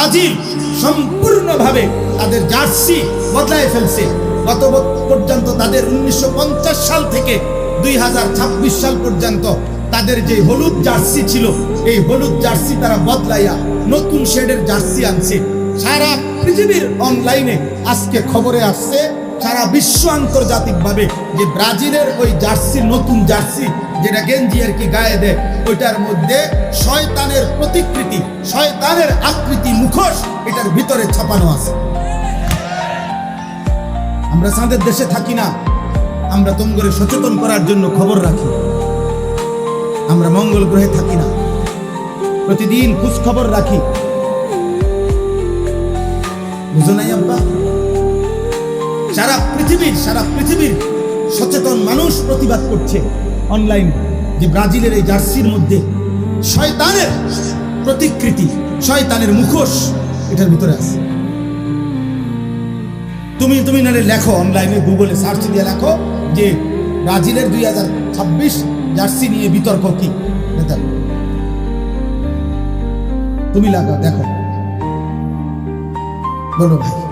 Brazil সম্পূর্ণভাবে তাদের jersey বদলায় ফেলছে। গত পর্যন্ত তাদের 1950 সাল থেকে 2026 সাল পর্যন্ত তাদের যে হলুদ জার্সি ছিল, এই হলুদ জার্সি তারা বদলাইয়া নতুন শেডের জার্সি আনছে। সারা পৃথিবীর অনলাইনে আজকে খবরে আসছে, সারা বিশ্ব আন্তর্জাতিকভাবে, যে ব্রাজিলের ওই জার্সি, নতুন জার্সি যেটা গেঞ্জি আর কি গায়ে দেয়, ওইটার মধ্যে শয়তানের প্রতিকৃতি, শয়তানের আকৃতি, মুখোশ এটার ভিতরে ছাপানো আছে। আমরা চাঁদের দেশে থাকি না, আমরা তোমাদের সচেতন করার জন্য খবর রাখি। আমরা মঙ্গল গ্রহে থাকি না, প্রতিদিন খোঁজ খবর রাখি। বুঝো নাই আব্বা? সারা পৃথিবীর সচেতন মানুষ প্রতিবাদ করছে অনলাইন, যে ব্রাজিলের এই জার্সির মধ্যে শয়তানের প্রতিকৃতি, শয়তানের মুখোশ এটার ভিতরে আছে। তুমি নালে লেখো, অনলাইনে গুগলে সার্চ দিয়ে লেখো যে ব্রাজিলের 2026 জার্সি নিয়ে বিতর্ক কি, তুমি লাগাও, দেখো, বলো ভাই।